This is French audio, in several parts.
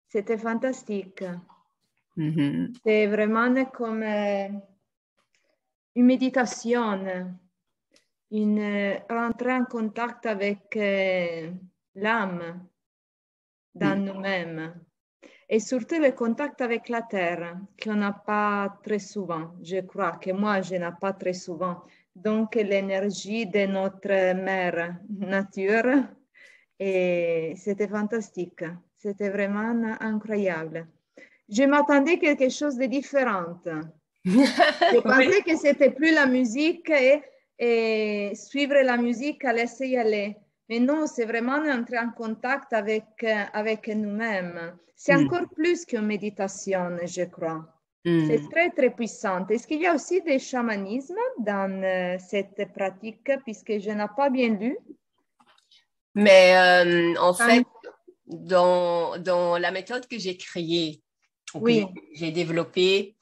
C'était fantastique. Mhm. C'est vraiment comme une méditation, rentrer en contact avec l'âme dans nous-mêmes. Et surtout le contact avec la terre, qu'on n'a pas très souvent. Je crois que moi, je n'ai pas très souvent. Donc, l'énergie de notre mère nature, et c'était fantastique. C'était vraiment incroyable. Je m'attendais à quelque chose de différent. Je pensais que c'était plus la musique et suivre la musique, laisser y aller. Mais non, c'est vraiment entrer en contact avec nous-mêmes. C'est encore plus qu'une méditation, je crois. C'est très, très puissant. Est-ce qu'il y a aussi des chamanismes dans cette pratique, puisque je n'ai pas bien lu? Mais en fait, dans la méthode que j'ai créée, ou que Oui. j'ai développée,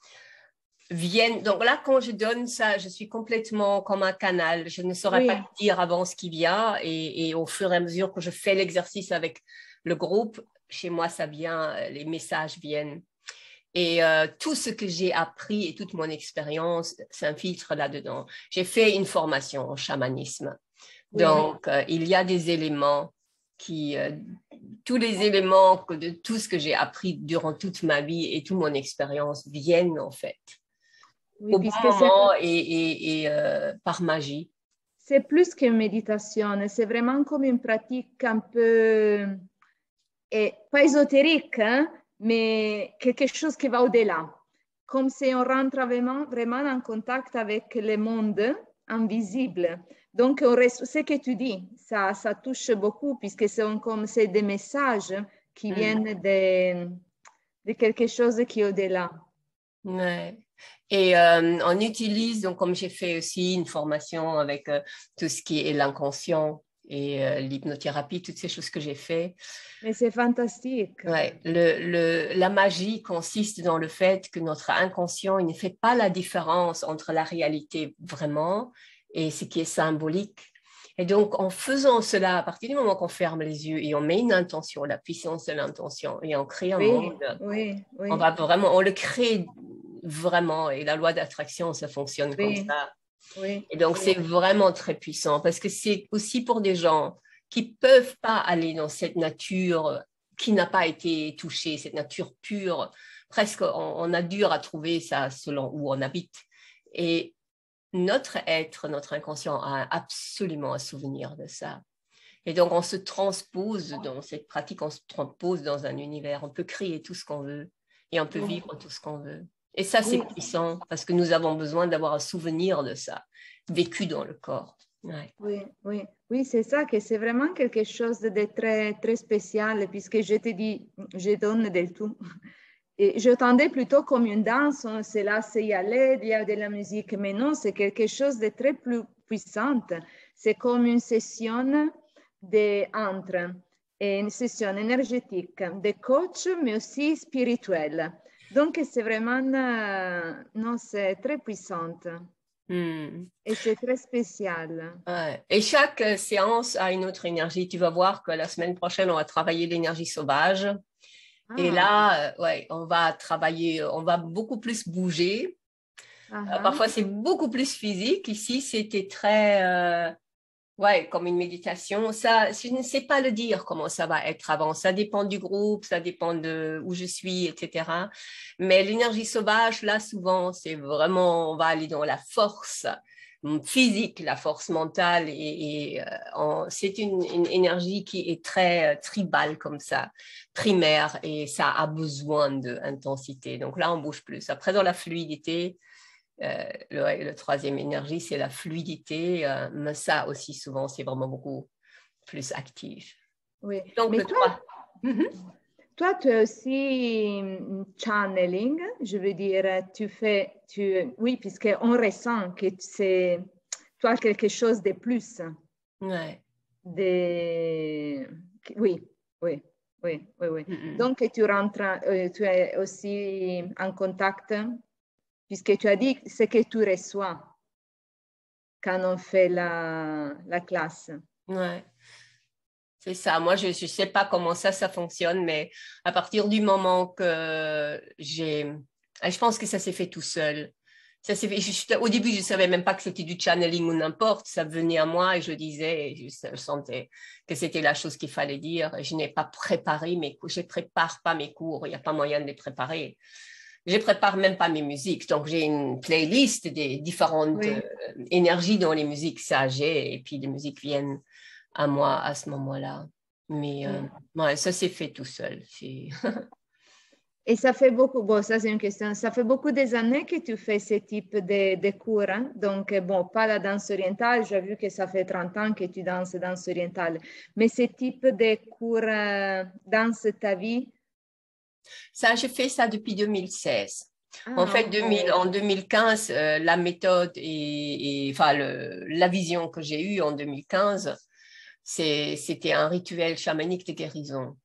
donc là, quand je donne ça, je suis complètement comme un canal. Je ne saurais Oui. pas dire avant ce qui vient et au fur et à mesure que je fais l'exercice avec le groupe, chez moi, ça vient, les messages viennent. Et tout ce que j'ai appris et toute mon expérience s'infiltre là-dedans. J'ai fait une formation en chamanisme. Oui. Donc, il y a des éléments tous les éléments de tout ce que j'ai appris durant toute ma vie et toute mon expérience viennent en fait Oui, au bon puisque moment et par magie. c'est plus qu'une méditation, c'est vraiment comme une pratique un peu, pas ésotérique, hein, mais quelque chose qui va au-delà. Comme si on rentre vraiment en contact avec le monde invisible. Donc, ce que tu dis, ça touche beaucoup, puisque c'est des messages qui viennent de quelque chose qui est au-delà. Ouais. Et on utilise, donc comme j'ai fait aussi une formation avec tout ce qui est l'inconscient et l'hypnothérapie, toutes ces choses que j'ai fait. Mais c'est fantastique. Ouais, la magie consiste dans le fait que notre inconscient, il ne fait pas la différence entre la réalité vraiment et ce qui est symbolique. Et donc, en faisant cela, à partir du moment qu'on ferme les yeux et on met une intention, la puissance de l'intention, et on crée un Oui, monde, oui, oui. on le crée vraiment. Et la loi d'attraction, ça fonctionne comme Oui, ça. oui, Et donc, oui, c'est vraiment très puissant parce que c'est aussi pour des gens qui ne peuvent pas aller dans cette nature qui n'a pas été touchée, cette nature pure. Presque, on a dur à trouver ça selon où on habite. Et notre être, notre inconscient a absolument un souvenir de ça. Et donc, on se transpose dans cette pratique, on se transpose dans un univers. On peut créer tout ce qu'on veut et on peut oui, vivre tout ce qu'on veut. Et ça, c'est oui, puissant parce que nous avons besoin d'avoir un souvenir de ça, vécu dans le corps. Ouais. oui, oui, oui, c'est ça que c'est vraiment quelque chose de très, très spécial puisque je te dis, je donne del tout. Et je tendais plutôt comme une danse, c'est là, c'est y aller, il y a de la musique, mais non, c'est quelque chose de très plus puissant. C'est comme une session entre, une session énergétique, de coach, mais aussi spirituelle. Donc, c'est vraiment, non, c'est très puissant Hmm. et c'est très spécial. Ouais. Et chaque séance a une autre énergie. Tu vas voir que la semaine prochaine, on va travailler l'énergie sauvage. Et Ah, là, ouais, on va travailler, on va beaucoup plus bouger. ah, ah. Parfois, c'est beaucoup plus physique. Ici, c'était très, ouais, comme une méditation. Ça, je ne sais pas le dire comment ça va être avant. Ça dépend du groupe, ça dépend de où je suis, etc. Mais l'énergie sauvage, là, souvent, c'est vraiment, on va aller dans la force physique, la force mentale c'est une énergie qui est très tribale comme ça, primaire et ça a besoin d'intensité. Donc là, on bouge plus. Après, dans la fluidité, le troisième énergie, c'est la fluidité, mais ça aussi, souvent, c'est vraiment beaucoup plus actif. Oui, Donc, mais le 3. toi, tu as aussi channeling, je veux dire, oui, puisqu'on ressent que tu as quelque chose de plus. Ouais. Oui, oui, oui, oui, oui. Donc, tu rentres, tu es aussi en contact, puisque tu as dit ce que tu reçois quand on fait la classe. Ouais. C'est ça. Moi, je ne sais pas comment ça fonctionne, mais à partir du moment que je pense que ça s'est fait tout seul. Ça s'est fait, au début, je ne savais même pas que c'était du channeling ou n'importe. Ça venait à moi et je le disais et je sentais que c'était la chose qu'il fallait dire. Je n'ai pas préparé mes cours. Je ne prépare pas mes cours. Il n'y a pas moyen de les préparer. Je ne prépare même pas mes musiques. Donc, j'ai une playlist des différentes énergies dans les musiques. Ça, j'ai. Et puis, les musiques viennent à moi à ce moment-là. Mais ouais, ça s'est fait tout seul. Et ça fait beaucoup, bon, ça c'est une question, ça fait beaucoup des années que tu fais ce type de cours, hein? Donc, bon, pas la danse orientale, j'ai vu que ça fait 30 ans que tu danse orientale, mais ce type de cours dans ta vie? Ça, j'ai fait ça depuis 2016. En Ah, fait, ok. en 2015, la méthode enfin, la vision que j'ai eue en 2015, c'était un rituel chamanique de guérison.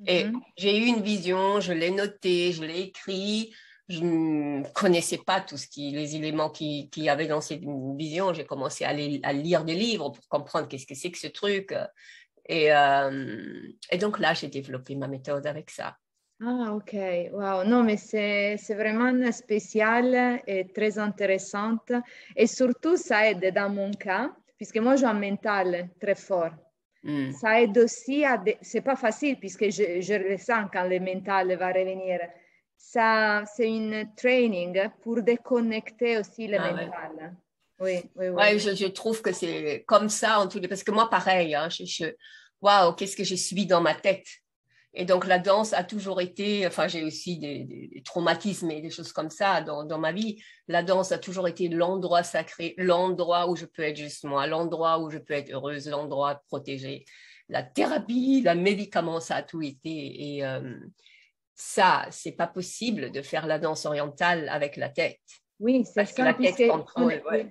Et Mhm. j'ai eu une vision, je l'ai noté, je l'ai écrit. Je ne connaissais pas les éléments qu'il y avait dans cette vision. J'ai commencé à lire des livres pour comprendre qu'est-ce que c'est que ce truc. Et donc là, j'ai développé ma méthode avec ça. Ah, ok, wow. Non, mais c'est vraiment spécial et très intéressante. Et surtout, ça aide dans mon cas, puisque moi j'ai un mental très fort. Mm. Ça aide aussi à... C'est pas facile, puisque je le sens quand le mental va revenir. Ça, c'est une training pour déconnecter aussi le Ah ouais. mental. Oui, oui, oui. Ouais, je trouve que c'est comme ça en tous les... Parce que moi, pareil, hein, waouh, qu'est-ce que je suis dans ma tête. Et donc, la danse a toujours été, enfin, j'ai aussi des traumatismes et des choses comme ça dans ma vie. La danse a toujours été l'endroit sacré, l'endroit où je peux être juste moi, l'endroit où je peux être heureuse, l'endroit protégé. La thérapie, le médicament, ça a tout été. Et ça, c'est pas possible de faire la danse orientale avec la tête. Oui, c'est Parce que ça, la puisque tête on contrôle, est... ouais. Oui.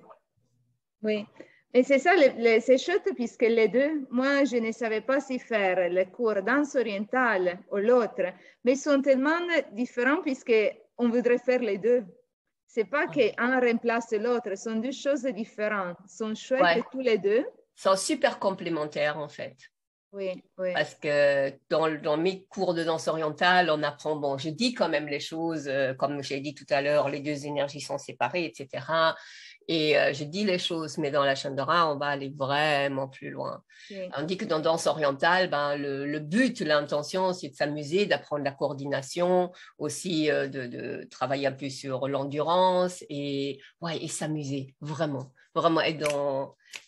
Oui, et c'est ça, c'est chouette puisque les deux, moi je ne savais pas si faire le cours danse orientale ou l'autre, mais ils sont tellement différents puisque on voudrait faire les deux. C'est pas qu'un remplace l'autre, ce sont deux choses différentes, ils sont chouettes Ouais, tous les deux. sont super complémentaires en fait. Oui, oui, Parce que dans mes cours de danse orientale, on apprend, bon, je dis quand même les choses, comme j'ai dit tout à l'heure, les deux énergies sont séparées, etc. Et je dis les choses, mais dans la Chandra, on va aller vraiment plus loin. oui, On dit que dans danse orientale, ben, le but, l'intention, c'est de s'amuser, d'apprendre la coordination, aussi de travailler un peu sur l'endurance ouais, et s'amuser, vraiment. Vraiment être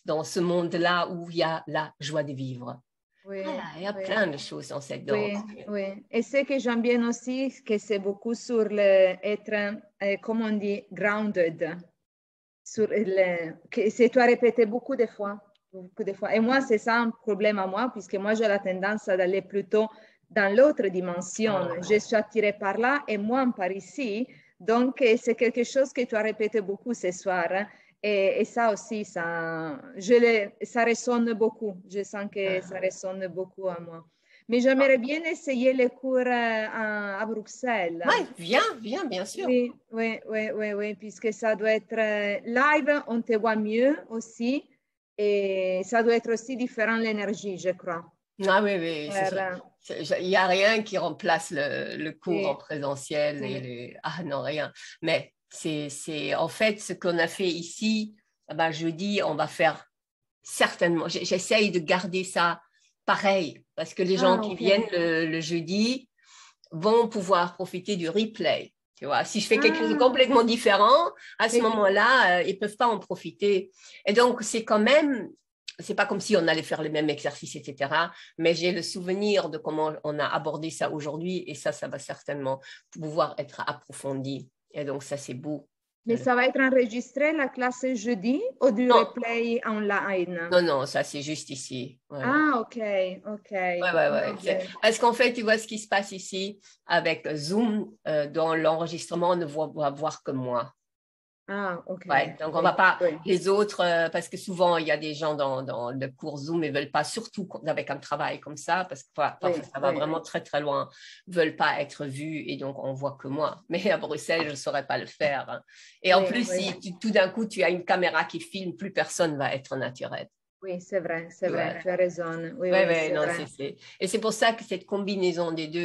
dans ce monde-là où il y a la joie de vivre. Voilà, oui, il y a oui. plein de choses dans cette danse. Oui, oui. Et ce que j'aime bien aussi, que c'est beaucoup sur être, comme on dit, grounded. Que c'est toi répété beaucoup de fois. Beaucoup de fois. Et moi, c'est ça un problème à moi, puisque moi, j'ai la tendance d'aller plutôt dans l'autre dimension. Ah, Je ouais. suis attirée par là et moins par ici. Donc, c'est quelque chose que tu as répété beaucoup ce soir, hein. Et ça aussi, ça résonne beaucoup. Je sens que ça résonne beaucoup à moi. Mais j'aimerais bien essayer les cours à Bruxelles. Ouais, viens, bien sûr. Oui, oui, oui, oui, oui, puisque ça doit être live, on te voit mieux aussi, et ça doit être aussi différent l'énergie, je crois. Ah oui, oui, Per, il n'y a rien qui remplace le cours en sì, présentiel sì. ah non, rien. Mais en fait ce qu'on a fait ici, ben, jeudi, on va faire certainement, j'essaye de garder ça pareil, parce que les gens Ah, qui ok. viennent le jeudi vont pouvoir profiter du replay. Tu vois, si je fais quelque chose de Ah, complètement différent, à ce mais moment-là, ils ne peuvent pas en profiter. Et donc, c'est quand même, c'est pas comme si on allait faire les mêmes exercices, etc. Mais j'ai le souvenir de comment on a abordé ça aujourd'hui et ça va certainement pouvoir être approfondi. Et donc, ça, c'est beau. ça va être enregistré la classe jeudi ou du Non, replay online? non, non, ça, c'est juste ici. Ouais, ouais. Ah, ok, ok. Ouais, ouais, Ah, ouais. ok. Parce qu'en fait, tu vois ce qui se passe ici avec Zoom, dans l'enregistrement, on ne va voir que moi. Ah, ok. Ouais, donc on va Oui, pas oui. les autres, parce que souvent il y a des gens dans le cours Zoom et veulent pas, surtout avec un travail comme ça, parce que voilà, Oui, parfois ça va oui. vraiment très très loin, veulent pas être vus et donc on voit que moi. Mais à Bruxelles, je ne saurais pas le faire, hein. Et en Oui, plus, oui. si tout d'un coup tu as une caméra qui filme, plus personne va être naturel. Oui, c'est vrai, Ouais, tu as raison. Oui, ouais, oui, ouais, c'est non, vrai. Et c'est pour ça que cette combinaison des deux